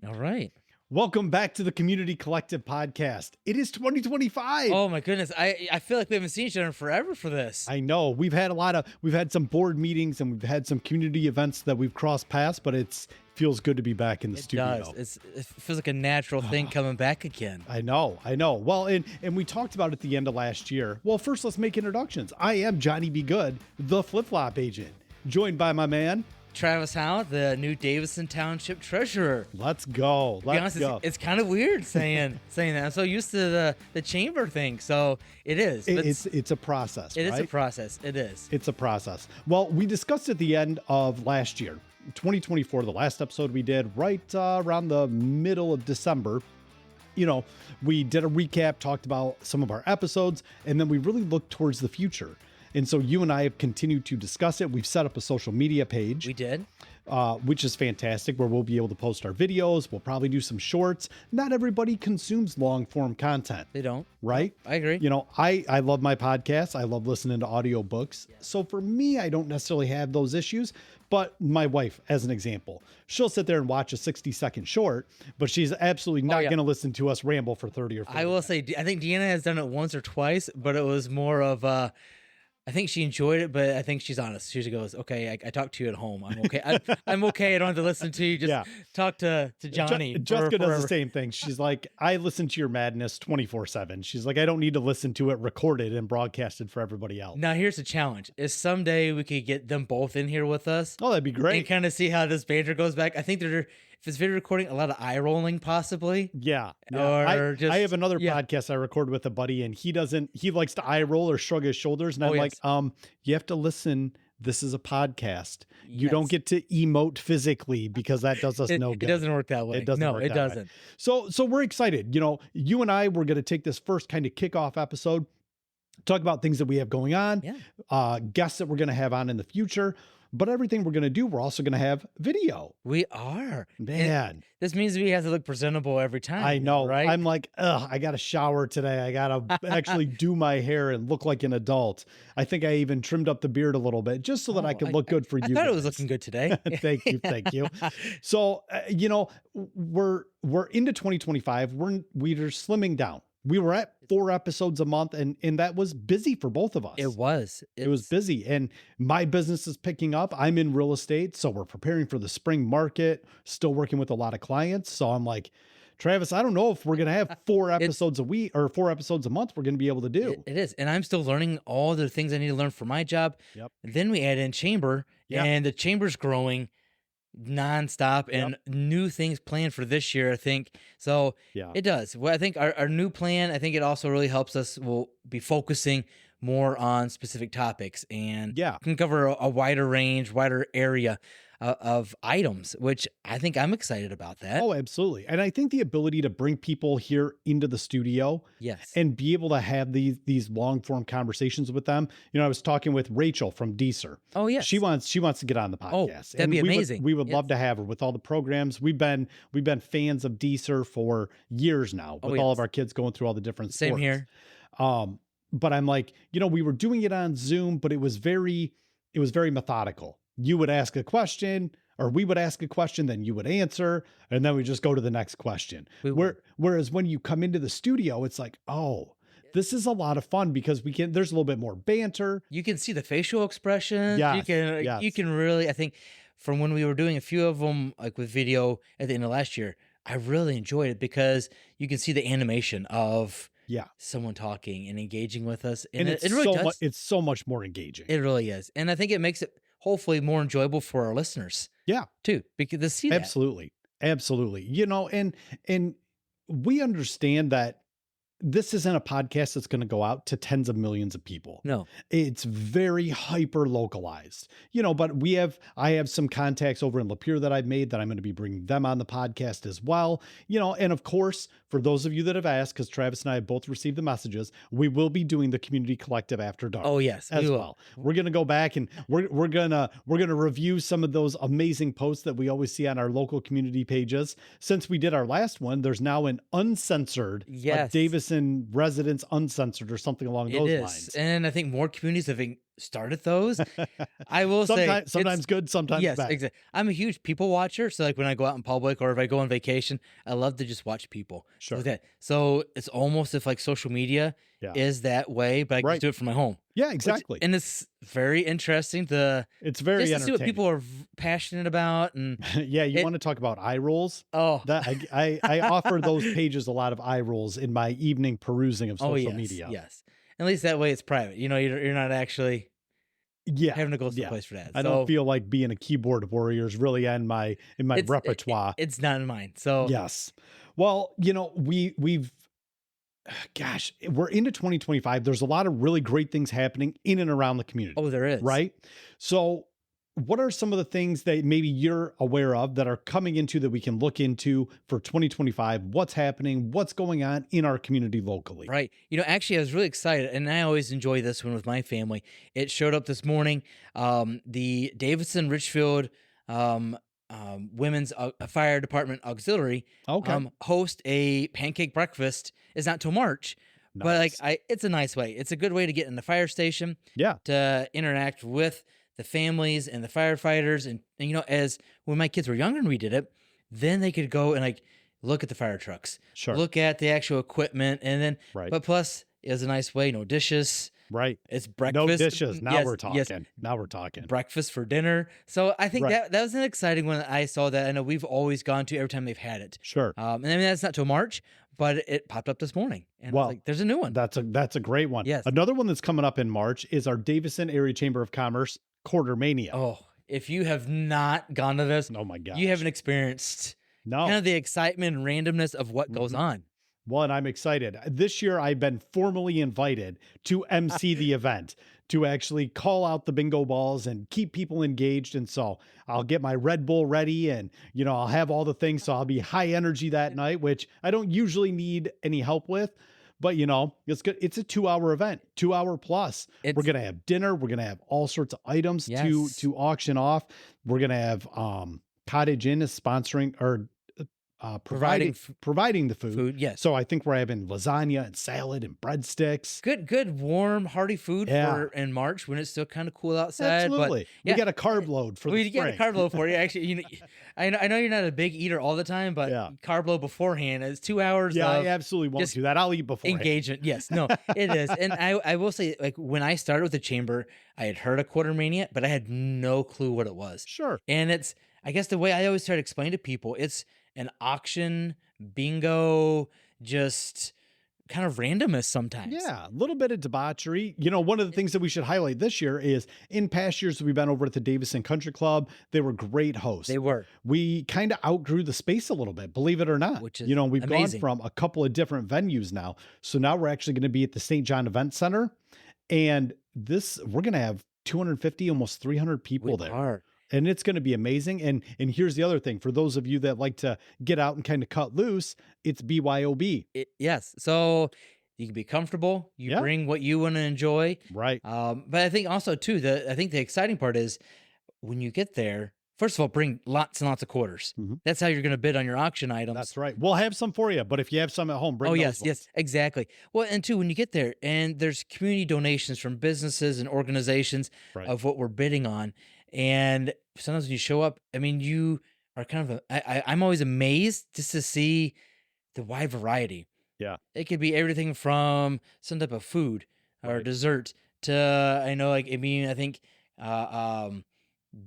All right. Welcome back to the Community Collective podcast. It is 2025. Oh my goodness. I feel like we haven't seen each other in forever for this. I know we've had some board meetings and we've had some community events that we've crossed paths, but it feels good to be back in the studio. It feels like a natural thing coming back again. I know. Well, and we talked about it at the end of last year. Well, first let's make introductions. I am Johnny B. Good, the flip-flop agent, joined by my man Travis Howe, the new Davison Township treasurer. Let's go. Let's go. It's kind of weird saying that. I'm so used to the chamber thing. So it is. It's a process. It is a process. It is. It's a process. Well, we discussed at the end of last year, 2024, the last episode we did right around the middle of December. You know, we did a recap, talked about some of our episodes, and then we really looked towards the future. And so you and I have continued to discuss it. We've set up a social media page. We did. Which is fantastic, where we'll be able to post our videos. We'll probably do some shorts. Not everybody consumes long form content. They don't. Right? I agree. You know, I love my podcasts. I love listening to audiobooks. Yeah. So for me, I don't necessarily have those issues. But my wife, as an example, she'll sit there and watch a 60-second short, but she's absolutely not going to listen to us ramble for 30 or 40 I will minutes. say, I think Deanna has done it once or twice, but it was more of I think she enjoyed it, but I think she's honest. She goes, "Okay, I talked to you at home. I'm okay. I'm okay. I don't have to listen to you. Just talk to Johnny." Jessica does the same thing. She's like, "I listen to your madness 24/7." She's like, "I don't need to listen to it recorded and broadcasted for everybody else." Now, here's the challenge: is someday we could get them both in here with us. Oh, that'd be great. And kind of see how this banter goes back. I think if it's video recording, a lot of eye rolling possibly. Yeah. Or I have another podcast I record with a buddy, and he likes to eye roll or shrug his shoulders. And I'm like, you have to listen. This is a podcast. You don't get to emote physically because that does us no good. It doesn't work that way. It doesn't work that way. Doesn't. So we're excited. You know, you and I, we're going to take this first kind of kickoff episode, talk about things that we have going on, guests that we're going to have on in the future. But everything we're going to do, we're also going to have video. We are. Man. And this means we have to look presentable every time. I know. Right? I'm like, I got to shower today. I got to actually do my hair and look like an adult. I think I even trimmed up the beard a little bit just so that I could look good for you. I thought it was looking good today. Thank you. So, you know, we're into 2025. We're slimming down. We were at 4 episodes a month, and that was busy for both of us. It was. It was busy, and my business is picking up. I'm in real estate, so we're preparing for the spring market, still working with a lot of clients. So I'm like, Travis, I don't know if we're going to have 4 episodes a week or 4 episodes a month we're going to be able to do. It is. And I'm still learning all the things I need to learn for my job. Yep. And then we add in chamber, and the chamber's growing nonstop and new things planned for this year, I think. So it does. Well, I think our new plan, I think it also really helps us. We'll be focusing more on specific topics and can cover a wider range, wider area of items, which I think I'm excited about that. Oh, absolutely. And I think the ability to bring people here into the studio and be able to have these long form conversations with them. You know, I was talking with Rachel from Deezer. Oh, yes. She wants to get on the podcast. Oh, that'd be amazing. We would love to have her with all the programs. We've been fans of Deezer for years now with all of our kids going through all the different sports. Same here. But I'm like, you know, we were doing it on Zoom, but it was very methodical. You would ask a question, or we would ask a question, then you would answer, and then we just go to the next question. Whereas when you come into the studio, it's like, oh, this is a lot of fun because there's a little bit more banter. You can see the facial expressions. Yes, you can really, I think from when we were doing a few of them, like with video at the end of last year, I really enjoyed it because you can see the animation of someone talking and engaging with us. And it really does. It's so much more engaging. It really is. And I think it makes it hopefully more enjoyable for our listeners. Yeah. Too. Because they see that. Absolutely. You know, and we understand that this isn't a podcast that's going to go out to tens of millions of people. No, it's very hyper localized, you know, but I have some contacts over in Lapeer that I've made that I'm going to be bringing them on the podcast as well. You know, and of course, for those of you that have asked, because Travis and I have both received the messages, we will be doing the Community Collective After Dark. Oh yes, as well. We're going to go back and we're going to review some of those amazing posts that we always see on our local community pages. Since we did our last one, there's now an uncensored Davison Residents Uncensored or something along those lines. And I think more communities have started those. I will say sometimes good, sometimes yes, bad. exactly. I'm a huge people watcher, so like when I go out in public or if I go on vacation, I love to just watch people. Sure. So it's almost if like social media is that way, but I can just do it from my home. Yeah, exactly. And it's very interesting it's very just to entertaining. see what people are passionate about. And yeah, you want to talk about eye rolls? Oh, that I offer those pages a lot of eye rolls in my evening perusing of social media. Yes, at least that way it's private. You know, you're not actually having to go to the place for that. I don't feel like being a keyboard warrior is really in my repertoire. It's not in mine. So yes. Well, you know, we've gosh, we're into 2025. There's a lot of really great things happening in and around the community. Oh, there is. Right? So what are some of the things that maybe you're aware of that are coming into that we can look into for 2025? What's happening? What's going on in our community locally? Right. You know, actually, I was really excited, and I always enjoy this one with my family. It showed up this morning. The Davidson Richfield Women's Fire Department Auxiliary host a pancake breakfast. It's not till March. Nice. But like, it's a nice way. It's a good way to get in the fire station. Yeah. To interact with the families and the firefighters, and you know, as when my kids were younger and we did it, then they could go and like look at the fire trucks, look at the actual equipment, and then but plus it was a nice way, no dishes, it's breakfast, no dishes. Now we're talking. Now we're talking breakfast for dinner. So I think that was an exciting one. I saw that. I know we've always gone to every time they've had it. And I mean, that's not till March, but it popped up this morning, and I was like, there's a new one. That's a great one. Yes. Another one that's coming up in March is our Davison Area Chamber of Commerce Quarter Mania. Oh, if you have not gone to this, oh my gosh, you haven't experienced kind of the excitement and randomness of what goes on. Well, and I'm excited. This year, I've been formally invited to MC the event, to actually call out the bingo balls and keep people engaged. And so I'll get my Red Bull ready, and, you know, I'll have all the things. So I'll be high energy that night, which I don't usually need any help with. But, you know, it's good. It's a 2-hour event, 2-hour plus. We're going to have dinner. We're going to have all sorts of items to auction off. We're going to have Cottage Inn is sponsoring or providing the food. Yes. So I think we're having lasagna and salad and breadsticks. Good, warm, hearty food for in March when it's still kind of cool outside. Absolutely. But we got a carb load for the spring. We got a carb load for you. Actually, you know, I know you're not a big eater all the time, but carb load beforehand is 2 hours. Yeah, I absolutely won't do that. I'll eat before engagement. Yes, no, it is. And I will say, like, when I started with the chamber, I had heard of Quarter Mania, but I had no clue what it was. Sure. And it's, I guess the way I always try to explain to people, it's an auction, bingo, just kind of randomness sometimes. Yeah, a little bit of debauchery. You know, one of the things that we should highlight this year is in past years, we've been over at the Davison Country Club. They were great hosts. They were. We kind of outgrew the space a little bit, believe it or not. Which is, you know, we've amazing. gone from a couple of different venues now. So now we're actually going to be at the St. John Event Center. And we're going to have 250, almost 300 people there. And it's going to be amazing. And here's the other thing. For those of you that like to get out and kind of cut loose, it's BYOB. Yes. So you can be comfortable. You bring what you want to enjoy. Right. But I think also, too, I think the exciting part is when you get there, first of all, bring lots and lots of quarters. Mm-hmm. That's how you're going to bid on your auction items. That's right. We'll have some for you, but if you have some at home, bring those. Yes, exactly. Well, and two, when you get there, and there's community donations from businesses and organizations of what we're bidding on. And sometimes when you show up, I mean, you are kind of I'm always amazed just to see the wide variety. Yeah. It could be everything from some type of food or dessert to, I think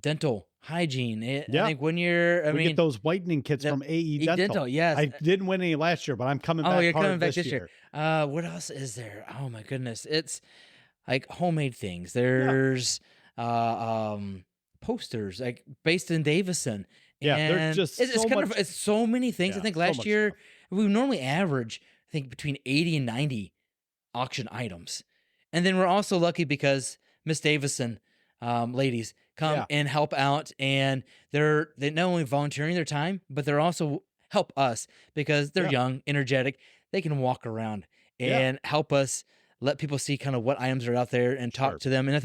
dental hygiene. I think when we get those whitening kits from AE Dental. Yes. I didn't win any last year, but I'm coming back. Oh, you're coming back this year. What else is there? Oh my goodness. It's like homemade things. There's posters like based in Davison. There's just it's so many things. I think last year we normally average, I think, between 80 and 90 auction items. And then we're also lucky because Miss Davison ladies come and help out, and they're not only volunteering their time, but they're also help us because they're young, energetic. They can walk around and help us let people see kind of what items are out there and talk to them. And I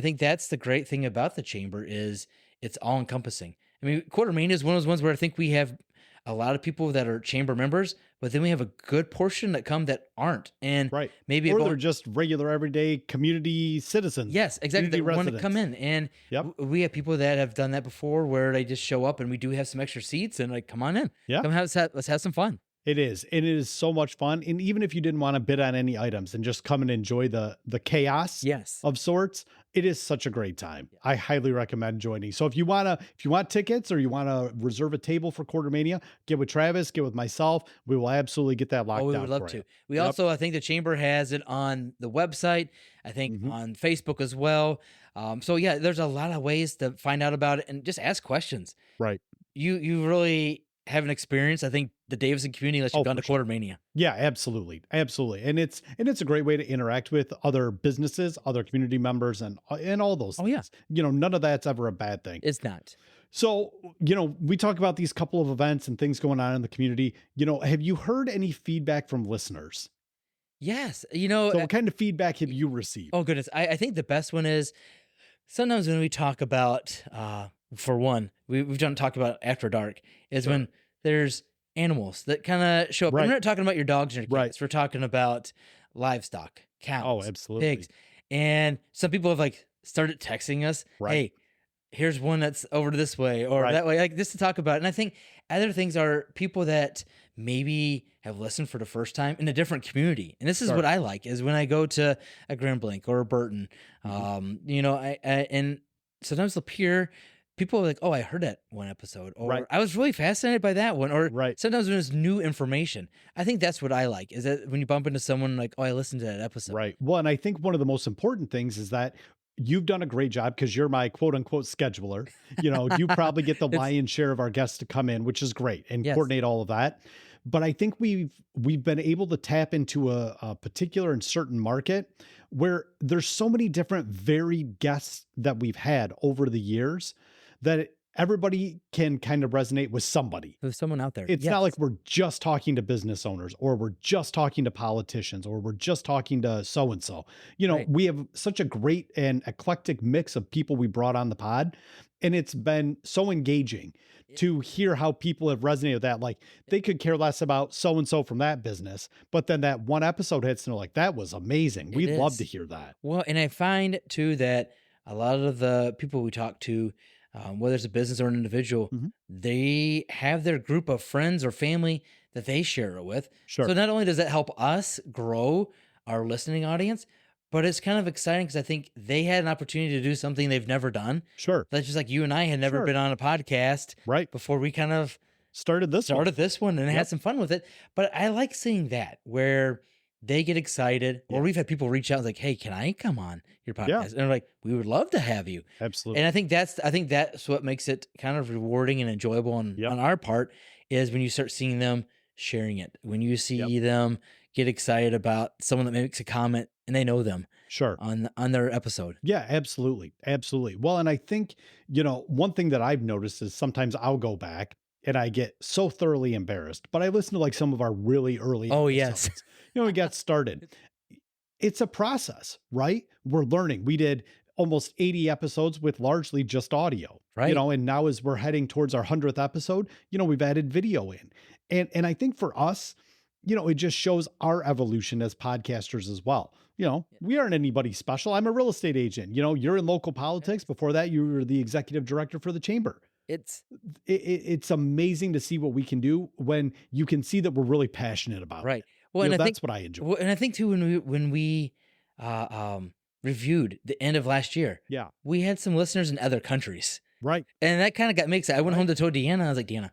think that's the great thing about the chamber is it's all encompassing. I mean, Quarter Mania is one of those ones where I think we have a lot of people that are chamber members, but then we have a good portion that come that aren't. And Right. maybe Or they're just regular, everyday community citizens. yes, exactly. They Community want to come residents. in. And Yep. we have people that have done that before where they just show up and we do have some extra seats and like, come on in. Yeah. Come let's have some fun. It is. And it is so much fun. And even if you didn't want to bid on any items and just come and enjoy the chaos Yes. of sorts, it is such a great time. I highly recommend joining. So if you want tickets or you want to reserve a table for Quartermania, get with Travis, get with myself. We will absolutely get that locked down. We would love for to. you. We Yep. also, I think the chamber has it on the website. I think Mhm. on Facebook as well. So yeah, there's a lot of ways to find out about it and just ask questions. Right. You really have an experience. I think the Davison community unless you've gone to for sure. Quartermania. Yeah, absolutely. Absolutely. And it's a great way to interact with other businesses, other community members and all those Oh, yeah. things. None of that's ever a bad thing. It's not. So, we talk about these couple of events and things going on in the community. Have you heard any feedback from listeners? Yes. So what kind of feedback have you received? Oh goodness. I think the best one is sometimes when we talk about for one, we've done talk about after dark is Sure. when there's animals that kind of show up. Right. We're not talking about your dogs and your Right. cats. We're talking about livestock, cows, Oh, absolutely. pigs. And some people have like started texting us, Right. hey, here's one that's over this way or Right. that way, like just to talk about it. And I think other things are people that maybe have listened for the first time in a different community. And this is Sure. what I like is when I go to a Grand Blanc or a Burton, I and sometimes they'll hear people are like, oh, I heard that one episode, or Right. I was really fascinated by that one, or Right. sometimes when it's new information. I think that's what I like is that when you bump into someone like, oh, I listened to that episode. Right. Well, and I think one of the most important things is that you've done a great job because you're my quote unquote scheduler. You probably get the lion's share of our guests to come in, which is great, and Yes. coordinate all of that. But I think we've been able to tap into a particular and certain market where there's so many different varied guests that we've had over the years that everybody can kind of resonate with somebody. There's someone out there. It's Yes. not like we're just talking to business owners or we're just talking to politicians or we're just talking to so-and-so. Right. We have such a great and eclectic mix of people we brought on the pod. And it's been so engaging to hear how people have resonated with that. Like they could care less about so-and-so from that business, but then that one episode hits and they're like, that was amazing. We'd love is. to hear that. Well, and I find too that a lot of the people we talk to, whether it's a business or an individual, Mhm. they have their group of friends or family that they share it with. Sure. So not only does that help us grow our listening audience, but it's kind of exciting because I think they had an opportunity to do something they've never done. Sure. That's just like you and I had never Sure. been on a podcast Right. before we kind of Started this one. started this one and had Yep. some fun with it. But I like seeing that where they get excited, or Yeah. we've had people reach out and like, hey, can I come on your podcast? Yeah. And they're like, we would love to have you. Absolutely. And I think that's what makes it kind of rewarding and enjoyable on Yep. our part is when you start seeing them sharing it, when you see Yep. them get excited about someone that makes a comment and they know them Sure. on their episode. Yeah, absolutely. Absolutely. Well, and I think, one thing that I've noticed is sometimes I'll go back and I get so thoroughly embarrassed, but I listen to like some of our really early Oh, yes. episodes. We got started. It's a process, right? We're learning. We did almost 80 episodes with largely just audio, Right. and now as we're heading towards our 100th episode, we've added video in. And I think for us, it just shows our evolution as podcasters as well. We aren't anybody special. I'm a real estate agent. You're in local politics. Before that, you were the executive director for the chamber. It's It's amazing to see what we can do when you can see that we're really passionate about right. it. Well, and I That's think what I enjoy. well, and I think too when we reviewed the end of last year, Yeah. we had some listeners in other countries. Right. And that kind of got me excited. I went Right. home to told Deanna, I was like, Deanna,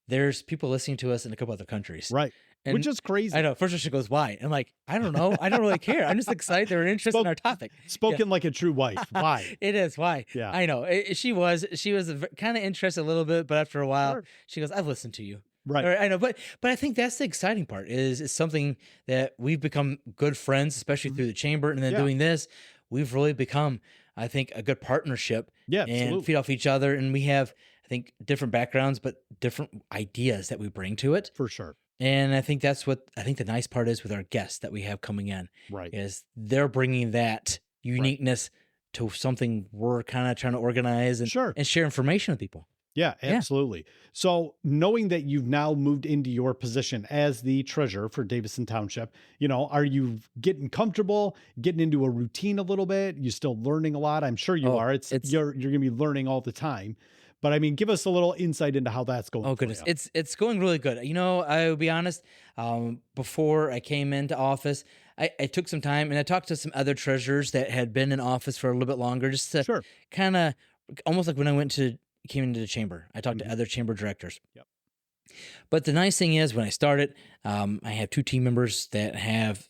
there's people listening to us in a couple other countries. Right. And Which is crazy. I know. First she goes, why? I'm like, I don't know. I don't really care. I'm just excited they're interested in our topic. Spoken like a true wife. Why? It is. Why? Yeah. I know. She was kind of interested a little bit, but after a while, Sure. she goes, I've listened to you. Right. Or, I know. But I think that's the exciting part is something that we've become good friends, especially through the chamber. And then Yeah. doing this, we've really become, I think, a good partnership Yeah, and absolutely. feed off each other. And we have, I think, different backgrounds, but different ideas that we bring to it. For sure. And I think that's what I think the nice part is with our guests that we have coming in Right. is they're bringing that uniqueness to something we're kind of trying to organize and, Sure. and share information with people. Yeah, Yeah. absolutely. So knowing that you've now moved into your position as the treasurer for Davison Township, are you getting comfortable, getting into a routine a little bit? You still learning a lot? I'm sure you Oh, are. it's You're gonna be learning all the time. But I mean, give us a little insight into how that's going oh for goodness, you. it's going really good. I'll be honest. Before I came into office, I took some time and I talked to some other treasurers that had been in office for a little bit longer, just to Sure. kind of almost like when I came into the chamber. I talked to Mhm. other chamber directors. Yep. But the nice thing is, when I started, I have two team members that have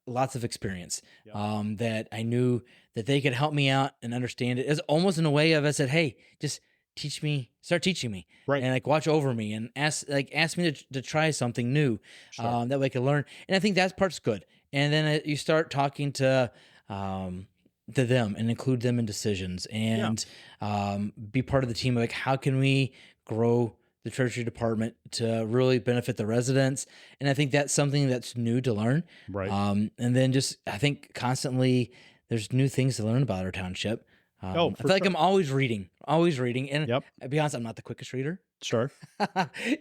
lots of experience. Yep. That I knew that they could help me out and understand it. It's almost in a way of I said, "Hey, just start teaching me, Right. and like watch over me, and ask me to try something new, Sure. that way I can learn." And I think that part's good. And then you start talking to them and include them in decisions Yeah. and be part of the team. Like, how can we grow the treasury department to really benefit the residents? And I think that's something that's new to learn. Right. And then just, I think constantly there's new things to learn about our township. Oh, I for feel like sure. I'm always reading. And Yep. I'll be honest, I'm not the quickest reader. Sure.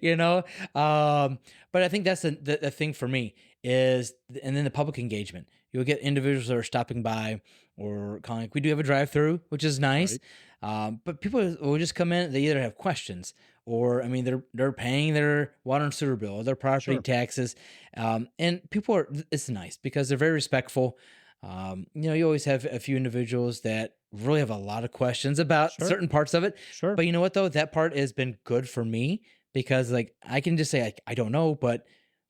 you know but I think that's the thing for me is, and then the public engagement. You'll get individuals that are stopping by or calling. Like, we do have a drive-through, which is nice. Right. But people will just come in, they either have questions, or I mean, they're paying their water and sewer bill or their property Sure. taxes. And people are, it's nice because they're very respectful. You always have a few individuals that really have a lot of questions about Sure. certain parts of it. Sure. But you know what though? That part has been good for me because, like, I can just say, like, I don't know, but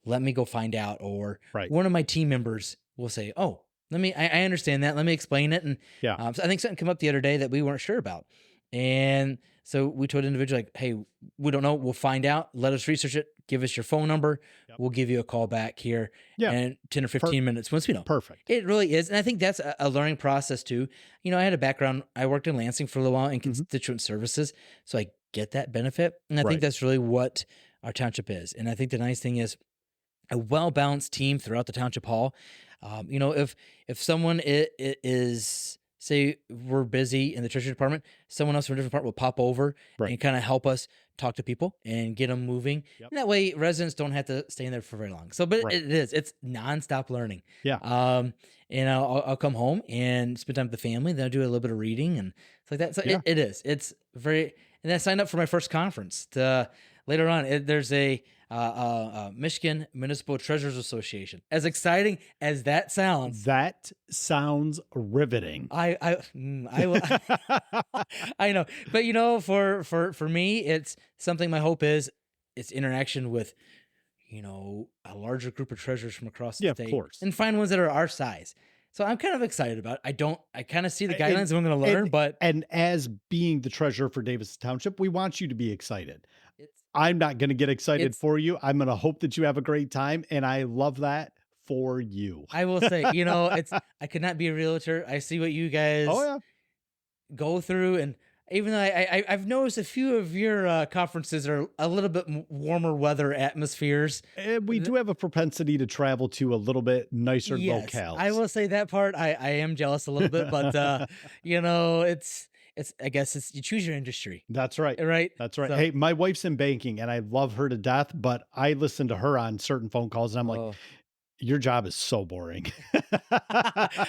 let me go find out. Or Right. one of my team members will say, "Oh, I understand that. Let me explain it." And Yeah. so I think something came up the other day that we weren't sure about. And so we told the individual, like, "Hey, we don't know. We'll find out. Let us research it. Give us your phone number. Yep. We'll give you a call back here Yeah. in 10 or 15 minutes once we know." Perfect. It really is. And I think that's a learning process too. I had a background. I worked in Lansing for a little while in constituent services. So I get that benefit. And I Right. think that's really what our township is. And I think the nice thing is a well-balanced team throughout the township hall. If someone is, say we're busy in the treasury department, someone else from a different part will pop over Right. and kind of help us talk to people and get them moving. Yep. And that way residents don't have to stay in there for very long. So, but Right. it's nonstop learning. Yeah. And I'll come home and spend time with the family. Then I'll do a little bit of reading and stuff like that. So Yeah. it is. It's very. And I signed up for my first conference. Later on, there's a Michigan Municipal Treasurers Association. As exciting as that sounds, That sounds riveting. I will. I know, but for me, it's something. My hope is it's interaction with a larger group of treasurers from across the Yeah, of state, course. and find ones that are our size. So I'm kind of excited about it. I kind of see the And- guidelines and I'm going to learn, but And as being the treasurer for Davis Township, we want you to be excited. it's I'm not going to get excited It's- for you. I'm going to hope that you have a great time. And I love that for you. I will say, I could not be a realtor. I see what you guys Oh, yeah. go through, and even though I've noticed a few of your conferences are a little bit warmer weather atmospheres. And we do have a propensity to travel to a little bit nicer Yes, locales. I will say that part. I am jealous a little bit, but it's I guess it's you choose your industry, That's right. right? That's right. So- Hey, my wife's in banking and I love her to death, but I listen to her on certain phone calls and I'm like, Oh. your job is so boring.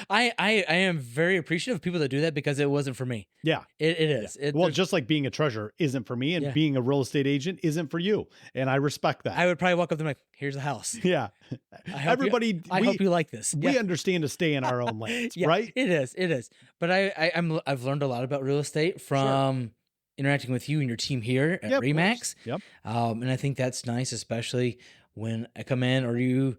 I am very appreciative of people that do that because it wasn't for me. Yeah. It is. Well, just like being a treasurer isn't for me and Yeah. being a real estate agent isn't for you. And I respect that. I would probably walk up to them like, "Here's a house. Yeah. Everybody, I hope you like this." we Yeah. understand to stay in our own lanes, Yeah, right? It is. But I've learned a lot about real estate from interacting with you and your team here at Yeah, of course. Remax. Yep. And I think that's nice, especially when I come in or you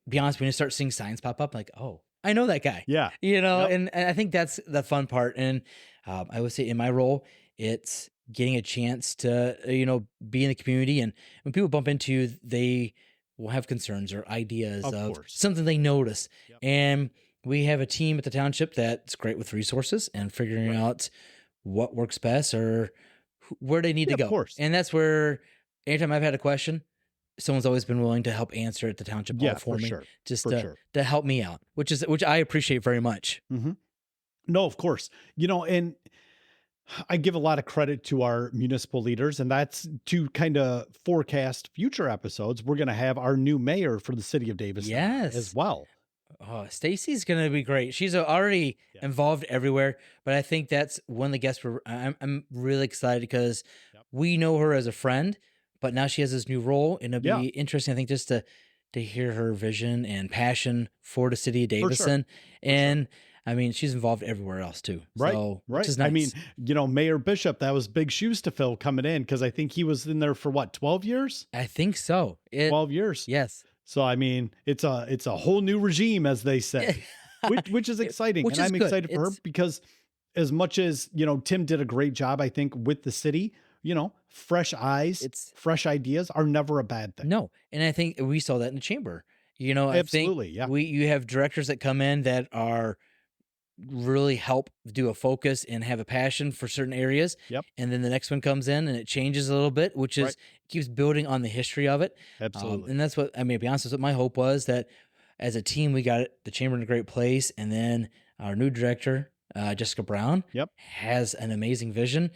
be honest, when you start seeing signs pop up, like, "Oh, I know that guy." Yeah. Yep. And I think that's the fun part. And I would say in my role, it's getting a chance to, be in the community. And when people bump into you, they will have concerns or ideas Of of course. something they notice. Yep. And we have a team at the township that's great with resources and figuring Right. out what works best or where they need Yeah, to of go. course. And that's where anytime I've had a question, someone's always been willing to help answer at the township hall Yeah, for me, sure. just For to, sure. to help me out, which I appreciate very much. No, of course. And I give a lot of credit to our municipal leaders, and that's to kind of forecast future episodes. We're going to have our new mayor for the city of Davis as Yes. well. Oh, Stacy's gonna be great. She's already Yeah. involved everywhere, but I think that's one of the guests. I'm really excited because Yep. we know her as a friend, but now she has this new role, and it'll Yeah, be interesting. I think just to hear her vision and passion for the city of for sure. Davison, For sure. and I mean she's involved everywhere else too. Right. So which Right. is I mean, nice. Mayor Bishop, that was big shoes to fill coming in because I think he was in there for what, 12 years? I think so. 12 years. Yes. So I mean, it's a whole new regime, as they say, which is exciting. Which And is I'm good. excited for her because as much as, Tim did a great job, I think, with the city, fresh eyes, It's fresh ideas are never a bad thing. No, and I think we saw that in the chamber. I Absolutely. think Yeah. you have directors that come in that are really help do a focus and have a passion for certain areas. Yep. And then the next one comes in and it changes a little bit, which is Right. keeps building on the history of it. Absolutely. And that's what I mean. To be honest, that's what my hope was, that as a team we got the chamber in a great place, and then our new director, Jessica Brown, Yep. has an amazing vision,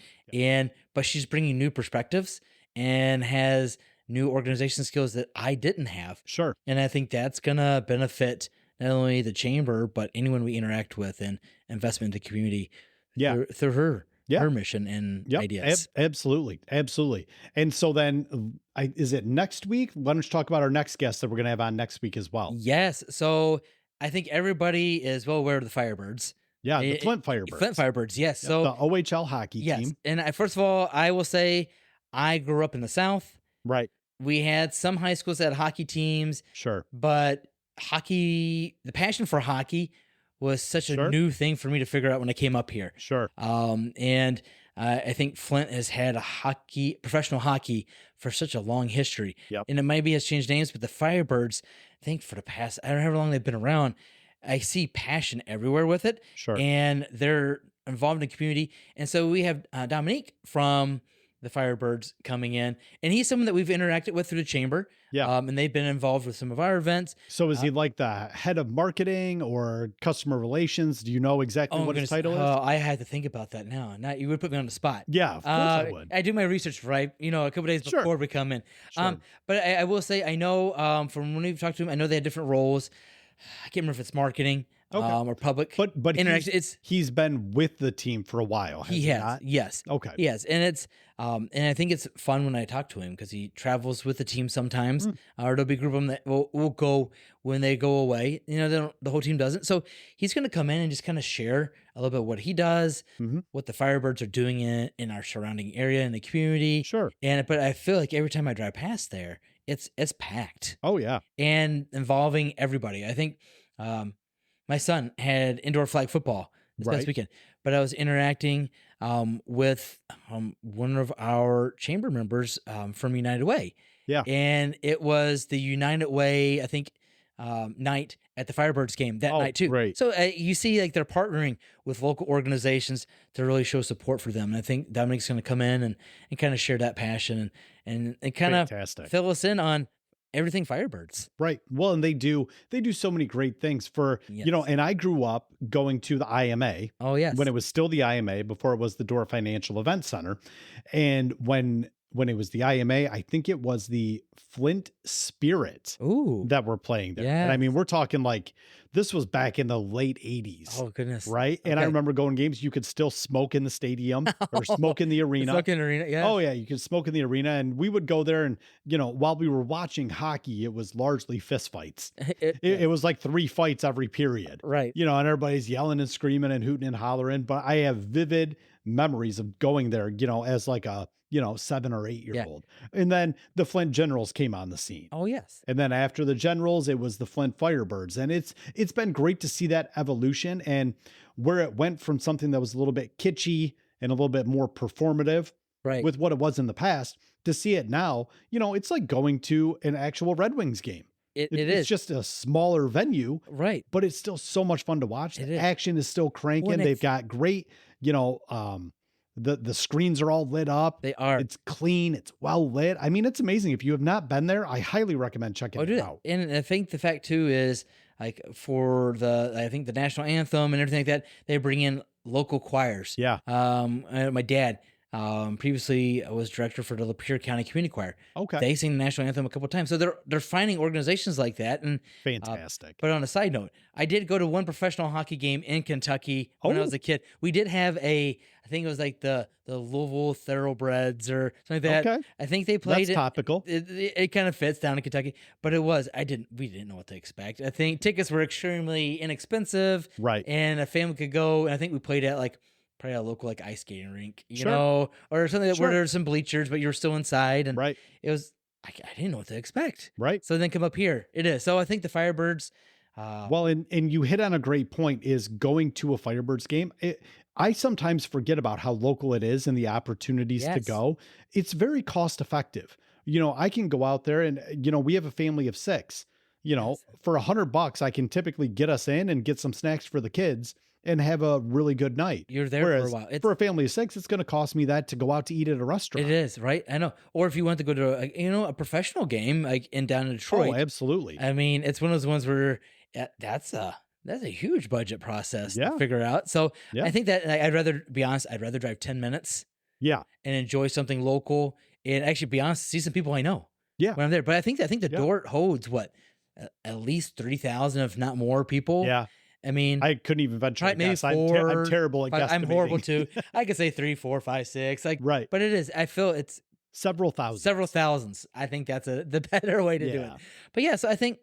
but she's bringing new perspectives and has new organization skills that I didn't have. Sure. And I think that's gonna benefit not only the chamber, but anyone we interact with and investment in the community Yeah. through her Yeah. her mission and Yep. ideas. Absolutely. Absolutely. And so then is it next week? Why don't you talk about our next guest that we're going to have on next week as well? Yes. So I think everybody is well aware of the Firebirds. Yeah. The It- Flint Firebirds. Flint Firebirds, yes. Yep, So the OHL hockey yes. team. And first of all, I will say I grew up in the South. Right. We had some high schools that had hockey teams, Sure. but the passion for hockey was such a Sure. new thing for me to figure out when I came up here. Sure. And I think Flint has had professional hockey for such a long history. Yep. And it maybe has changed names, but the Firebirds, I think for the past, I don't know how long they've been around, I see passion everywhere with it. Sure. And they're involved in the community. And so we have Dominique from the Firebirds coming in, and he's someone that we've interacted with through the chamber. Yeah. And they've been involved with some of our events. So is he like the head of marketing or customer relations? Do you know exactly what his title is? I had to think about that now. Now you would put me on the spot. Yeah, of course I would. I do my research right, a couple days Sure. before we come in. Sure. But I will say I know from when we've talked to him, I know they had different roles. I can't remember if it's marketing or public. But interaction. he's been with the team for a while. He has, not? yes. Okay. Yes, and it's and I think it's fun when I talk to him because he travels with the team sometimes, or there'll be a group of them that will go when they go away. The whole team doesn't. So he's going to come in and just kind of share a little bit what he does, what the Firebirds are doing in our surrounding area in the community. Sure. But I feel like every time I drive past there, it's packed Oh yeah. and involving everybody. I think my son had indoor flag football this past Right. weekend, but I was interacting with one of our chamber members from United Way. Yeah. And it was the United Way, I think, night at the Firebirds game that night too. Great. So you see, like they're partnering with local organizations to really show support for them. And I think Dominique's going to come in and kind of share that passion and kind of Fantastic. fill us in on everything Firebirds. Right. Well, and they do so many great things for, Yes. and I grew up going to the IMA Oh yes. when it was still the IMA before it was the Door Financial Event Center. And when it was the IMA, I think it was the Flint Spirit Ooh. that were playing there. And I mean, Yes. we're talking like this was back in the late 80s. Oh goodness. Right. And I Okay. remember going games, you could still smoke in the stadium or smoke in the arena. Fucking arena. Yeah. Oh yeah, you could smoke in the arena, and we would go there, and while we were watching hockey, it was largely fist fights. It was like 3 fights every period, right. and everybody's yelling and screaming and hooting and hollering. But I have vivid memories of going there, as like a 7 or 8 year old. And then the Flint Generals came on the scene. Oh yes. And then after the Generals, it was the Flint Firebirds. And it's been great to see that evolution and where it went from something that was a little bit kitschy and a little bit more performative Right. with what it was in the past to see it now. It's like going to an actual Red Wings game. It It's is. just a smaller venue, Right. but it's still so much fun to watch. It The is. action is still cranking. When They've it's- got great, the screens are all lit up. They are. It's clean. It's well lit. I mean, it's amazing. If you have not been there, I highly recommend checking do it that. out. And I think the fact too is like for I think the national anthem and everything like that, they bring in local choirs. Yeah. My dad, previously was director for the Lapeer County Community Choir. Okay. They sing the national anthem a couple of times. So they're finding organizations like that. And Fantastic. but on a side note, I did go to one professional hockey game in Kentucky when I was a kid. We did have I think it was like the Louisville Thoroughbreds or something like that. Okay. I think they played That's topical. It kind of fits down in Kentucky, but we didn't know what to expect. I think tickets were extremely inexpensive. Right. And a family could go. And I think we played at like probably a local like ice skating rink, you Sure. know, or something where Sure. there's some bleachers, but you're still inside. And Right. it was, I didn't know what to expect. Right. So then come up here. It is. So I think the Firebirds. Well, and you hit on a great point is going to a Firebirds game. I sometimes forget about how local it is and the opportunities to Yes. go. It's very cost effective. You know, I can go out there and, you know, we have a family of 6, you know, Yes. for $100, I can typically get us in and get some snacks for the kids and have a really good night. You're there Whereas for a while. for a family of 6, it's going to cost me that to go out to eat at a restaurant. It is, right? I know. Or if you want to go to a professional game like down in Detroit. Oh, absolutely. I mean, it's one of those ones where that's a huge budget process to figure out. So I think that I'd rather be honest. I'd rather drive 10 minutes. Yeah. And enjoy something local and actually be honest, see some people I know. Yeah. When I'm there. But I think the Dort holds at least 3,000, if not more people. Yeah. I mean, I couldn't even venture. Right, maybe guess. I'm 4. terrible at guesstimating. I'm horrible too. I could say 3, 4, 5, 6. Like, right. But it is. I feel it's several thousands. I think that's the better way to do it. But yeah, so I think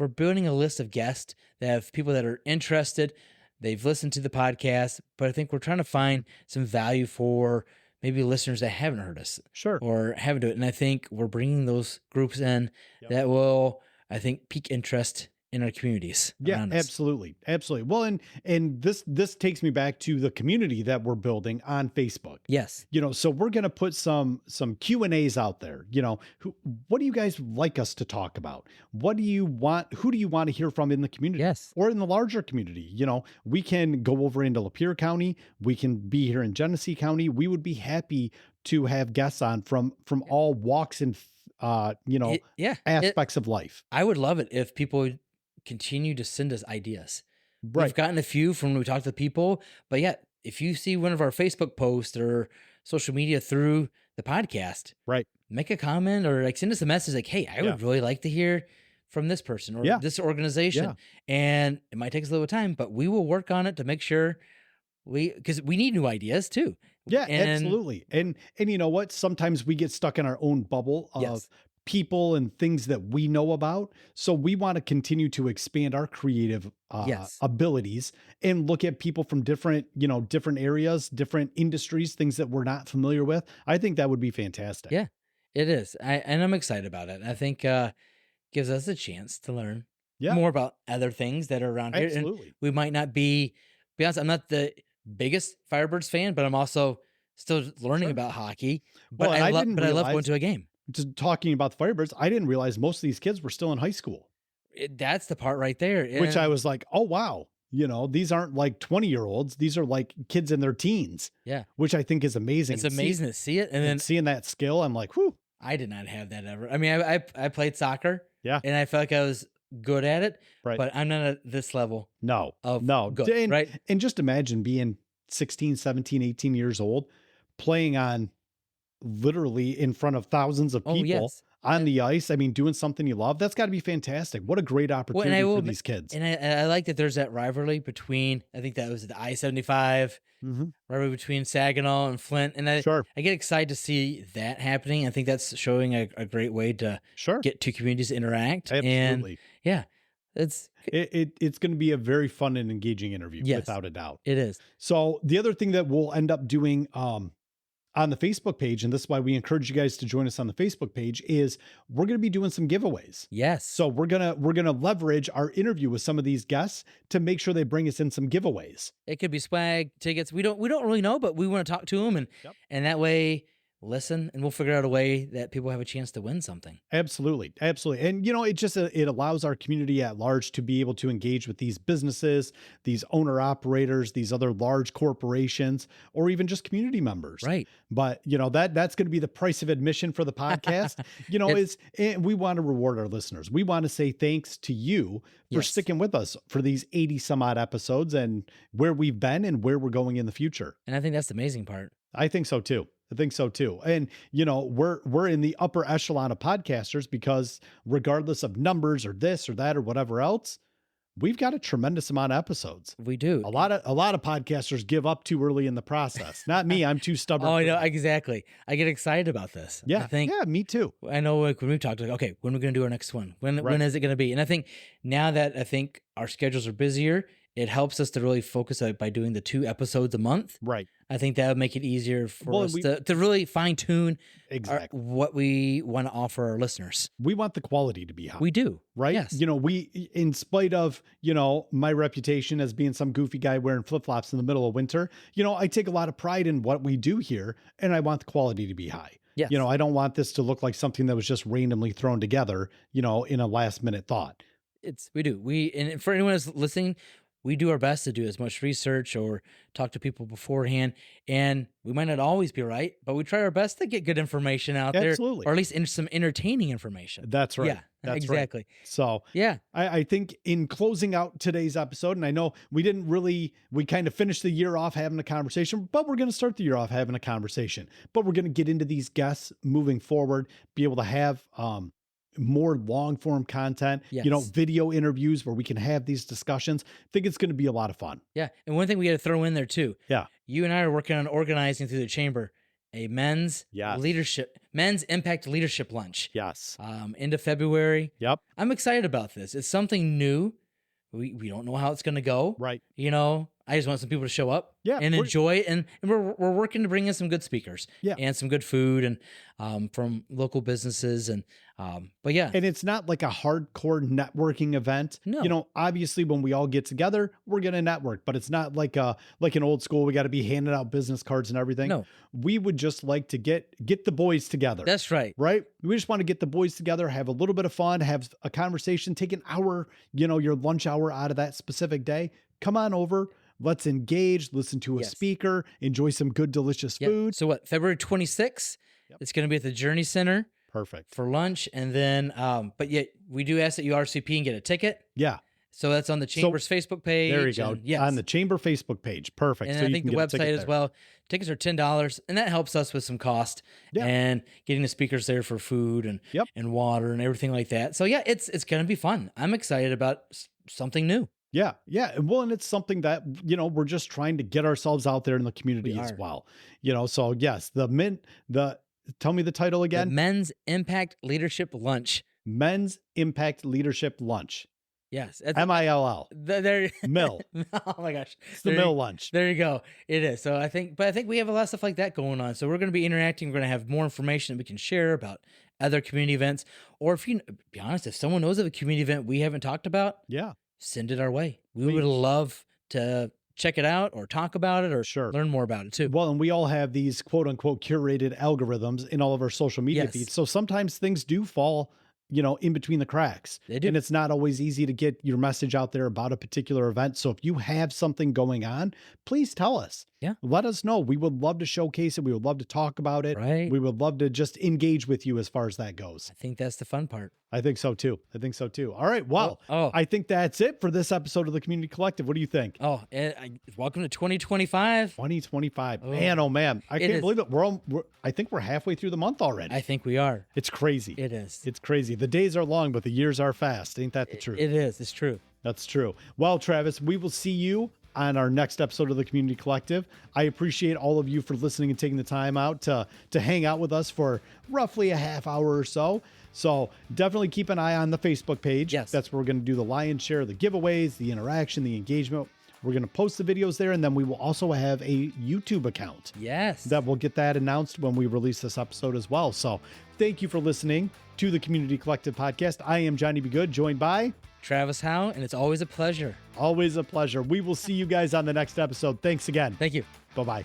we're building a list of guests that have people that are interested. They've listened to the podcast, but I think we're trying to find some value for maybe listeners that haven't heard us. Sure. Or haven't done it. And I think we're bringing those groups in that will, I think, pique interest in our communities. Yeah, absolutely. Absolutely. Well, and this takes me back to the community that we're building on Facebook. Yes. You know, so we're going to put some Q&As out there. You know, what do you guys like us to talk about? What do you want? Who do you want to hear from in the community? Yes. Or in the larger community? You know, we can go over into Lapeer County. We can be here in Genesee County. We would be happy to have guests on from all walks and, aspects of life. I would love it if people would continue to send us ideas. Right. We've gotten a few from when we talk to people, but yeah, if you see one of our Facebook posts or social media through the podcast, right, make a comment or like send us a message like, hey, I would really like to hear from this person or this organization. And it might take us a little time, but we will work on it to make sure because we need new ideas too. Yeah, absolutely. And you know what? Sometimes we get stuck in our own bubble of people and things that we know about. So we want to continue to expand our creative abilities and look at people from different areas, different industries, things that we're not familiar with. I think that would be fantastic. Yeah, it is. And I'm excited about it. I think gives us a chance to learn more about other things that are around here. Absolutely. And we might not be honest, I'm not the biggest Firebirds fan, but I'm also still learning about hockey. But I love going to a game. Just talking about the Firebirds, I didn't realize most of these kids were still in high school. That's the part right there. Which I was like, oh, wow. You know, these aren't like 20-year-olds. These are like kids in their teens. Yeah. Which I think is amazing. It's amazing to see it. And then seeing that skill, I'm like, whew. I did not have that ever. I mean, I played soccer. Yeah. And I felt like I was good at it. Right. But I'm not at this level. No. Good, right. And just imagine being 16, 17, 18 years old, playing on literally in front of thousands of people on the ice. I mean, doing something you love. That's got to be fantastic. What a great opportunity for these kids. And I like that there's that rivalry between, I think that was the I-75, rivalry between Saginaw and Flint. And I get excited to see that happening. I think that's showing a great way to get two communities to interact. Absolutely. And it's going to be a very fun and engaging interview, without a doubt. It is. So the other thing that we'll end up doing on the Facebook page, and this is why we encourage you guys to join us on the Facebook page, is we're going to be doing some giveaways. Yes. So we're going to leverage our interview with some of these guests to make sure they bring us in some giveaways. It could be swag, tickets. We don't really know, but we want to talk to them and that way listen, and we'll figure out a way that people have a chance to win something. Absolutely. Absolutely. And, it just, it allows our community at large to be able to engage with these businesses, these owner operators, these other large corporations, or even just community members. Right. But, that's going to be the price of admission for the podcast. And we want to reward our listeners. We want to say thanks to you for sticking with us for these 80 some odd episodes and where we've been and where we're going in the future. And I think that's the amazing part. I think so too. And, we're in the upper echelon of podcasters because regardless of numbers or this or that or whatever else, we've got a tremendous amount of episodes. We do. A lot of podcasters give up too early in the process. Not me. I'm too stubborn. Oh, I know. Exactly. I get excited about this. Yeah. Yeah, me too. I know when we talked, okay, when are we going to do our next one? When is it going to be? And I think now that our schedules are busier, it helps us to really focus by doing the 2 episodes a month. Right. I think that would make it easier for us to really fine tune what we want to offer our listeners. We want the quality to be high. We do. Right. Yes. We, in spite of, my reputation as being some goofy guy wearing flip-flops in the middle of winter, I take a lot of pride in what we do here, and I want the quality to be high. Yes. I don't want this to look like something that was just randomly thrown together, in a last minute thought. We do. And for anyone who's listening, we do our best to do as much research or talk to people beforehand, and we might not always be right, but we try our best to get good information out there, or at least some entertaining information. That's right. Yeah, that's exactly. Right. So yeah, I think in closing out today's episode, and I know we kind of finished the year off having a conversation, but we're going to start the year off having a conversation, but we're going to get into these guests moving forward, be able to have, more long form content, video interviews where we can have these discussions. I think it's going to be a lot of fun. Yeah. And one thing we got to throw in there too. Yeah. You and I are working on organizing through the chamber a men's impact leadership lunch. Yes. Into February. Yep. I'm excited about this. It's something new. We don't know how it's going to go. Right. I just want some people to show up and enjoy it. And we're working to bring in some good speakers and some good food and from local businesses. And but yeah. And it's not like a hardcore networking event. No. Obviously when we all get together, we're going to network, but it's not like an old school. We got to be handing out business cards and everything. No. We would just like to get the boys together. That's right. Right. We just want to get the boys together, have a little bit of fun, have a conversation, take an hour, your lunch hour out of that specific day. Come on over. Let's engage, listen to a speaker, enjoy some good, delicious food. So February 26th, it's going to be at the Journey Center. Perfect. For lunch. And then, but yet we do ask that you RSVP and get a ticket. Yeah. So that's on the Chamber's Facebook page. There you go. On the Chamber Facebook page. Perfect. And so I think the website as well. Tickets are $10, and that helps us with some cost and getting the speakers there for food and water and everything like that. So yeah, it's going to be fun. I'm excited about something new. Yeah. Yeah. Well, and it's something that, we're just trying to get ourselves out there in the community as well. So yes, tell me the title again. The Men's Impact Leadership Lunch. Men's Impact Leadership Lunch. Yes. MILL. Mill. Oh my gosh. It's the Mill lunch. There you go. It is. So I think we have a lot of stuff like that going on. So we're going to be interacting. We're going to have more information that we can share about other community events. Or be honest, if someone knows of a community event we haven't talked about, send it our way. We would love to check it out or talk about it or learn more about it too. Well, and we all have these quote unquote curated algorithms in all of our social media feeds. So sometimes things do fall, in between the cracks. They do. And it's not always easy to get your message out there about a particular event. So if you have something going on, please tell us. Yeah. Let us know. We would love to showcase it. We would love to talk about it. Right. We would love to just engage with you as far as that goes. I think that's the fun part. I think so too. All right. Well, I think that's it for this episode of the Community Collective. What do you think? Welcome to 2025. 2025. Man, oh man. I can't believe it. I think we're halfway through the month already. I think we are. It's crazy. It is. It's crazy. The days are long, but the years are fast. Ain't that the truth? It is. It's true. That's true. Well, Travis, we will see you on our next episode of the Community Collective. I appreciate all of you for listening and taking the time out to hang out with us for roughly a half hour or so. So definitely keep an eye on the Facebook page. Yes. That's where we're going to do the lion's share of the giveaways, the interaction, the engagement. We're going to post the videos there, and then we will also have a YouTube account. Yes. That will get that announced when we release this episode as well. So thank you for listening to the Community Collective podcast. I am Johnny B. Good, joined by Travis Howe, and it's always a pleasure. Always a pleasure. We will see you guys on the next episode. Thanks again. Thank you. Bye-bye.